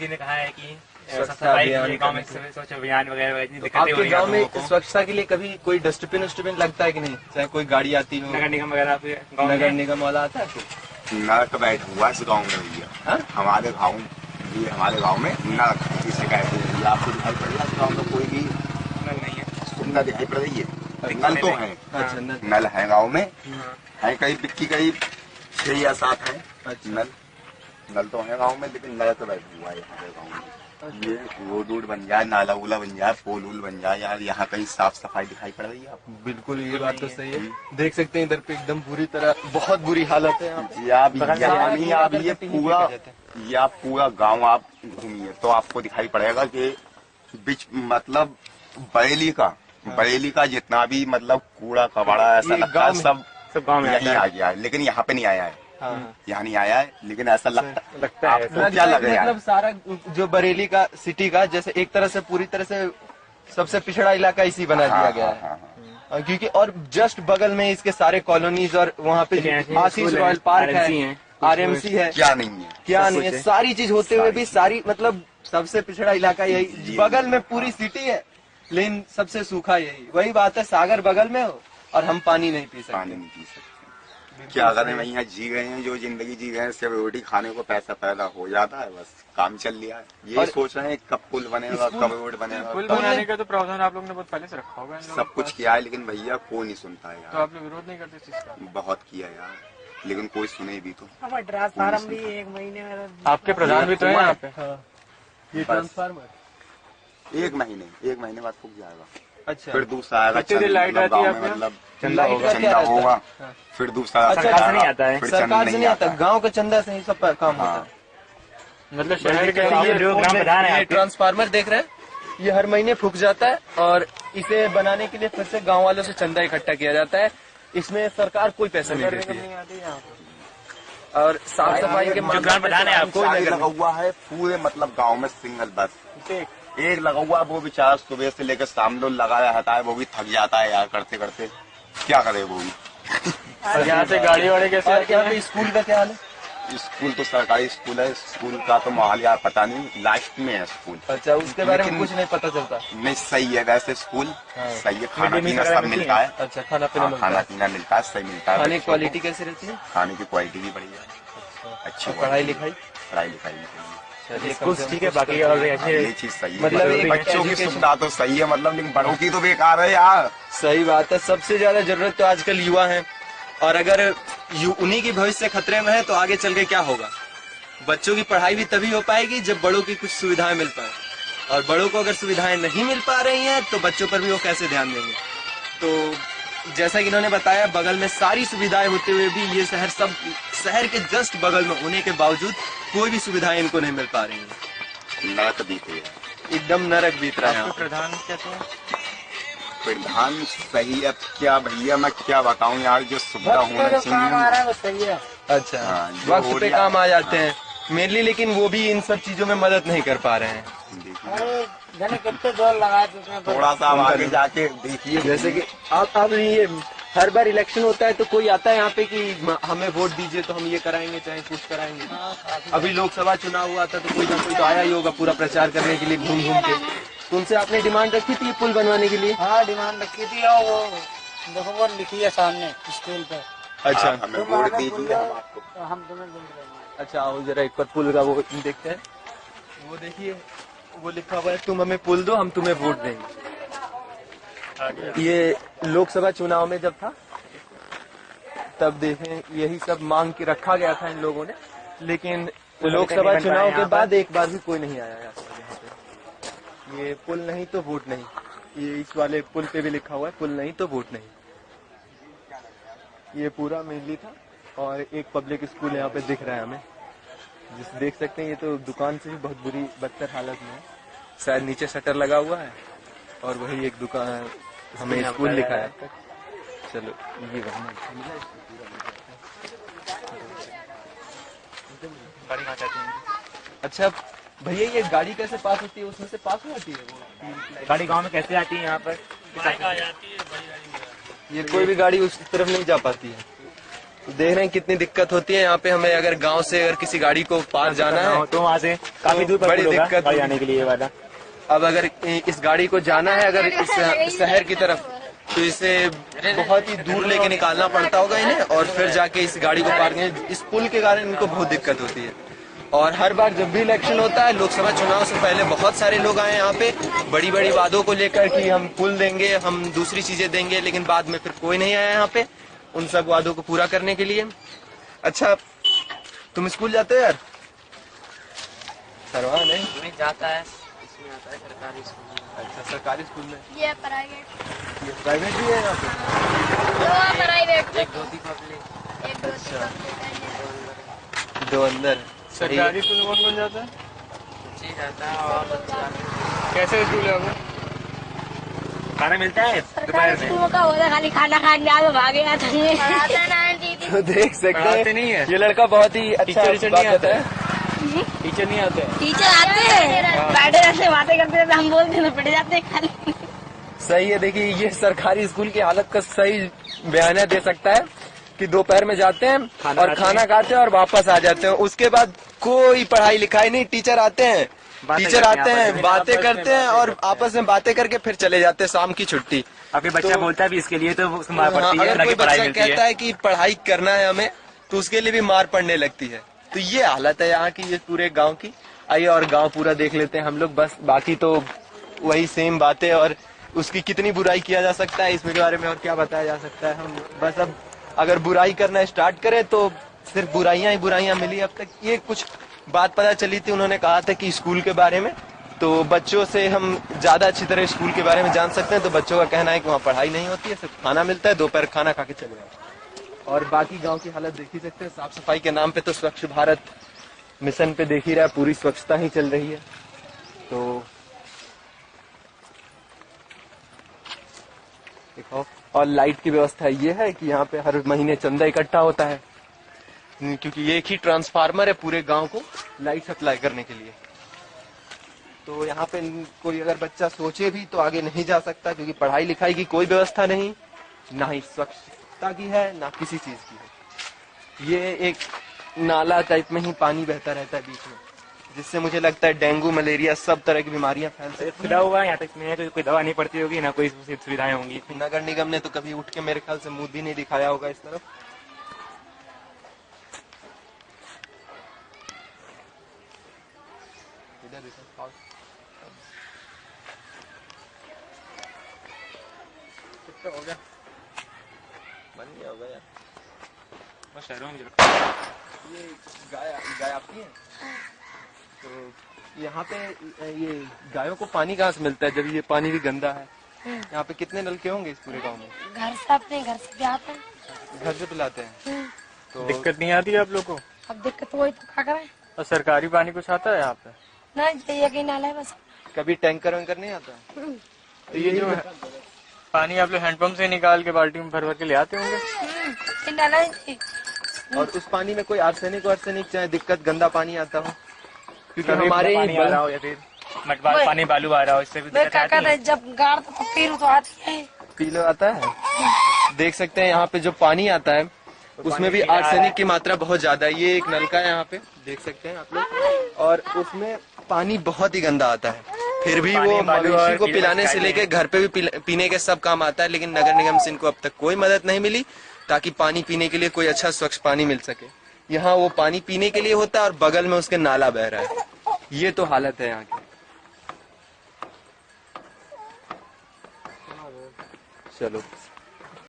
जी ने कहा है कि स्वच्छता अभियान गाँव में स्वच्छ अभियान वगैरह तो आपके गांव में स्वच्छता के लिए कभी कोई डस्टबिन लगता है कि नहीं? चाहे कोई गाड़ी आती हो, नगर निगम वगैरह, नगर निगम वाला आता है? नर्क बैठ हुआ इस गाँव में भैया, हमारे गाँव में नर्क की शिकायत है। आपको दिखाई पड़ रहा है गाँव में कोई भी नल नहीं है, सुविधा दिखाई पड़ रही है? नल तो है, नल है गाँव में, है कई 6 या 7 है नल तो है गाँव में, लेकिन नर्क बैठ हुआ है हमारे गाँव में। ये रोड बन जाए, नाला उला बन जाए, पोल बन जाए यार, यहाँ कहीं साफ सफाई दिखाई पड़ रही है आपको? बिल्कुल, ये बात तो सही है। देख सकते हैं इधर पे एकदम बुरी तरह, बहुत बुरी हालत है जी। आप पूरा गांव आप घूमिए तो आपको दिखाई पड़ेगा कि बीच मतलब बरेली का जितना भी मतलब कूड़ा कबाड़ा ऐसा लगता है सब गाँव में यही आ गया है, लेकिन यहाँ पे नहीं आया है। यहाँ नहीं आया है, लेकिन ऐसा लगता है क्या लग रहा है? मतलब सारा जो बरेली का सिटी का जैसे एक तरह से पूरी तरह से सबसे पिछड़ा इलाका इसी बना दिया गया है, क्योंकि और जस्ट बगल में इसके सारे कॉलोनीज और वहाँ पे आशीष रॉयल पार्क है, RMC है, क्या नहीं है सारी चीज होते हुए भी सारी मतलब सबसे पिछड़ा इलाका यही, बगल में पूरी सिटी है लेकिन सबसे सूखा यही। वही बात है, सागर बगल में हो और हम पानी नहीं पी सकते। क्या करें, मैं यहाँ जी गए हैं, जो जिंदगी जी गए हैं, सिर्फ रोटी खाने को पैसा पैदा हो जाता है, बस काम चल लिया है। ये सोच रहे हैं कब पुल बनेगा, कब रोड बनेगा। पुल बनाने का तो प्रावधान आप लोगों ने बहुत पहले से रखा होगा, सब कुछ किया है, लेकिन भैया कोई नहीं सुनता है यार। तो आप लोग विरोध नहीं करते इस चीज का? बहुत किया यार, लेकिन कोई सुने भी तो। ट्रांसफार्मर भी 1 महीने में आपके प्रधान भी तो है यहाँ पे। ये ट्रांसफार्मर 1 महीने बाद फूक जाएगा। अच्छा, फिर दूसरा आएगा, लाइट आती है, मतलब चंदा होगा, फिर दूसरा सरकार से नहीं आता है, सरकार से नहीं आता, गांव का चंदा से ही सब काम होता है। मतलब शहर के ये ट्रांसफार्मर देख रहे हैं, ये हर महीने फूक जाता है और इसे बनाने के लिए फिर से गांव वालों से चंदा इकट्ठा किया जाता है। इसमें सरकार कोई पैसा नहीं देती है और साफ सफाई के प्रधान है आपको लगा हुआ है पूरे मतलब गाँव में सिंगल बस एक लगा हुआ, वो बेचारा सुबह से लेकर शाम लोग लगाया रहता है, वो भी थक जाता है यार करते करते, क्या करे वो भी। यहाँ से गाड़ी वाड़े कैसे आते हैं? स्कूल का क्या हाल है? स्कूल तो सरकारी स्कूल है, स्कूल का तो माहौल यार पता नहीं, लास्ट में है स्कूल। अच्छा, उसके बारे में कुछ नहीं पता चलता? नहीं, सही है वैसे स्कूल, सही है, खाना पीना सब मिलता है। अच्छा, खाना पीना मिलता है, सही मिलता है। खाने की क्वालिटी कैसी रहती है? खाने की क्वालिटी भी बढ़िया, अच्छी। पढ़ाई लिखाई ठीक है, बाकी और ये चीज सही है, मतलब बच्चों की सुविधा तो सही है, मतलब लेकिन बड़ों की तो बेकार है यार। सही बात है, सबसे ज्यादा जरूरत तो आजकल युवा है, और अगर उन्हीं की भविष्य खतरे में है तो आगे चल के क्या होगा? बच्चों की पढ़ाई भी तभी हो पाएगी जब बड़ों की कुछ सुविधाएं मिल पाए, और बड़ों को अगर सुविधाएं नहीं मिल पा रही हैं तो बच्चों पर भी वो कैसे ध्यान देंगे? तो जैसा कि इन्होंने बताया, बगल में सारी सुविधाएं होते हुए भी ये शहर के जस्ट बगल में होने के बावजूद कोई भी सुविधाएं इनको नहीं मिल पा रही है। नरक बीत है, एकदम नरक बीत रहा है। प्रधान कहते हैं प्रधान सही है क्या भैया, मैं क्या बताऊं यार, जो सुविधा होना चाहिए। अच्छा, वक्त पे काम आ जाते हैं मेनली, लेकिन वो भी इन सब चीजों में मदद नहीं कर पा रहे हैं। कितने जोर लगाए थोड़ा सा आगे जाके देखिए, जैसे कि आप ये हर बार इलेक्शन होता है तो कोई आता है यहाँ पे कि हमें वोट दीजिए तो हम ये कराएंगे चाहे कुछ कराएंगे। अभी लोकसभा चुनाव हुआ था तो कोई ना कोई तो आया ही होगा पूरा प्रचार करने के लिए घूम घूम के। तुमसे आपने डिमांड रखी थी पुल बनवाने के लिए? हाँ, डिमांड रखी थी, और वो देखो वो लिखी है सामने स्कूल पे। अच्छा, हमें वोट दीजिए, हम तुम्हें देंगे। अच्छा, आओ जरा एक बार पुल का वो देखते हैं। वो देखिए, वो लिखा हुआ है तुम हमें पुल दो हम तुम्हें वोट देंगे। ये लोकसभा चुनाव में जब था तब देखें यही सब मांग के रखा गया था इन लोगों ने, लेकिन लोकसभा चुनाव के बाद एक बार भी कोई नहीं आया यहाँ पे। ये पुल नहीं तो वोट नहीं, ये इस वाले पुल पे भी लिखा हुआ है पुल नहीं तो वोट नहीं। ये पूरा मेनली था, और एक पब्लिक स्कूल यहाँ पे दिख रहा है हमें, जिस देख सकते हैं ये तो दुकान से भी बहुत बुरी बदतर हालत में है, शायद नीचे शटर लगा हुआ है, और वही एक दुकान हमें स्कूल लिखा है। चलो ये अच्छा भैया, ये गाड़ी कैसे पास होती है? उसमें से पास हो जाती है वो गाड़ी गांव में कैसे आती है? यहाँ पर ये कोई भी गाड़ी उस तरफ नहीं जा पाती है। देख रहे हैं कितनी दिक्कत होती है यहाँ पे हमें। अगर गांव से अगर किसी गाड़ी को पार जाना है तो वहाँ से काफी दूर पर बड़ी पुल होगा दिक्कत गाड़ी होगी। आने के लिए ये वाला। अब अगर इस गाड़ी को जाना है अगर इस शहर की तरफ, तो इसे बहुत ही दूर लेके निकालना पड़ता होगा इन्हें, और फिर जाके इस गाड़ी को पार करने। इस पुल के कारण इनको बहुत दिक्कत होती है। और हर बार जब भी इलेक्शन होता है, लोकसभा चुनाव से पहले बहुत सारे लोग आए यहाँ पे बड़ी बड़ी वादों को लेकर कि हम पुल देंगे, हम दूसरी चीजें देंगे, लेकिन बाद में फिर कोई नहीं आया यहाँ पे उन सब वादों को पूरा करने के लिए। अच्छा, तुम स्कूल जाते हो यार? सरवा नहीं इसमें जाता है, इसमें आता है सरकारी स्कूल में। अच्छा, सरकारी स्कूल में। ये प्राइवेट, ये प्राइवेट भी है यहाँ पे? दो प्राइवेट, एक धोती पब्लिक, एक दो अच्छा। पब्लिक दो अंदर। सही है। सरकारी स्कूल कौन कौन जाता है? जी जाता है और बच्चा कैसे स्कूल है वो? खाना मिलता है सरकारी दोपहर में? स्कूलों का होता है, खाली खाना खाने आ तो भागे आता है। पढ़ाता ना दीदी। तो देख सकते पढ़ाते नहीं हैं है? ये लड़का बहुत ही अच्छा टीचर बात नहीं आता है। टीचर नहीं आते हैं? टीचर आते हैं, बैठे ऐसे बातें करते हैं, हम बोलते हैं तो पिट जाते हैं खाली। सही है। देखिए ये सरकारी स्कूल की हालत का सही बयान दे सकता है कि दोपहर में जाते हैं खाना और खाते खाना हैं। खाते हैं और वापस आ जाते हैं। उसके बाद कोई पढ़ाई लिखाई नहीं। टीचर आते हैं, बातें टीचर करते हैं आते आपस हैं, में, बातें आपस में करते हैं बातें और करते हैं। आपस में बातें करके फिर चले जाते हैं। शाम की छुट्टी। अभी बच्चा तो- बोलता है भी इसके लिए तो उसको मार हाँ, पड़ती है, अगर ना कोई कि पढ़ाई बच्चा मिलती कहता है। है कि पढ़ाई करना है हमें, तो उसके लिए भी मार पड़ने लगती है। तो ये हालत है यहाँ की, ये पूरे गांव की। आइए और गांव पूरा देख लेते हैं हम लोग। बस बाकी तो वही सेम बातें, और उसकी कितनी बुराई किया जा सकता है इसके बारे में और क्या बताया जा सकता है। हम बस अब अगर बुराई करना स्टार्ट करें तो सिर्फ बुराइयां ही बुराइयां मिली अब तक। ये कुछ बात पता चली थी, उन्होंने कहा था कि स्कूल के बारे में, तो बच्चों से हम ज्यादा अच्छी तरह स्कूल के बारे में जान सकते हैं। तो बच्चों का कहना है कि वहाँ पढ़ाई नहीं होती है, सिर्फ खाना मिलता है, दोपहर खाना खा के चले जाते हैं। और बाकी गांव की हालत देख ही सकते हैं। साफ सफाई के नाम पे तो स्वच्छ भारत मिशन पे देख ही रहा है, पूरी स्वच्छता ही चल रही है। तो देखो, और लाइट की व्यवस्था ये है कि यहाँ पे हर महीने चंदा इकट्ठा होता है, क्योंकि ये एक ही ट्रांसफार्मर है पूरे गांव को लाइट सप्लाई करने के लिए। तो यहाँ पे कोई अगर बच्चा सोचे भी तो आगे नहीं जा सकता, क्योंकि पढ़ाई लिखाई की कोई व्यवस्था नहीं, ना ही स्वच्छता की है, ना किसी चीज की है। ये एक नाला टाइप में ही पानी बहता रहता है बीच में, जिससे मुझे लगता है डेंगू, मलेरिया, सब तरह की बीमारियां फैल सकती खुदा हुआ है यहाँ तक में, कोई दवा नहीं पड़ती होगी, ना कोई सुविधाएं होंगी। हैं। नगर निगम ने तो कभी उठ के मेरे ख्याल से मुंह भी नहीं दिखाया होगा इस तरफ। इधर कितना हो गया? बन गया होगा यार। बस शहरों में ये गाय आपकी है? तो यहाँ पे ये गायों को पानी कहाँ से मिलता है जब ये पानी भी गंदा है? यहाँ पे कितने नलके होंगे इस पूरे गांव में? घर से अपने घर से भी आते हैं। घर से पिलाते हैं। तो दिक्कत नहीं आती है आप लोग को? अब दिक्कत वही तो क्या करें और सरकारी पानी कुछ आता है यहाँ पे? ना, ये यकीन नाला है बस। कभी टैंकर वैंकर नहीं आता? तो ये जो है पानी आप लोग हैंडपंप से निकाल के बाल्टी में भर भर के ले आते होंगे? ये नाला है। और उस पानी में कोई आर्सेनिक चाहे दिक्कत, गंदा पानी आता हो? क्योंकि कभी हमारे पानी आ रहा हो या फिर पानी बालू आ रहा हो, इससे भी मैं दिक्कत क्या आती कर है? रहे जब गाड़ तो पीरू तो आती है। पीलो आता है। देख सकते हैं यहाँ पे जो पानी आता है उसमें भी पीला आर्सेनिक की मात्रा बहुत ज्यादा है। ये एक नलका है यहाँ पे, देख सकते हैं आप लोग, और उसमें पानी बहुत ही गंदा आता है। फिर भी पानी वो बालू मवेशी और को कीड़े पिलाने से मकोड़े लेके घर पे भी पीने के सब काम आता है, लेकिन नगर निगम से इनको अब तक कोई मदद नहीं मिली ताकि पानी पीने के लिए कोई अच्छा स्वच्छ पानी मिल सके। यहाँ वो पानी पीने के लिए होता है और बगल में उसके नाला बह रहा है। ये तो हालत है यहाँ की। चलो।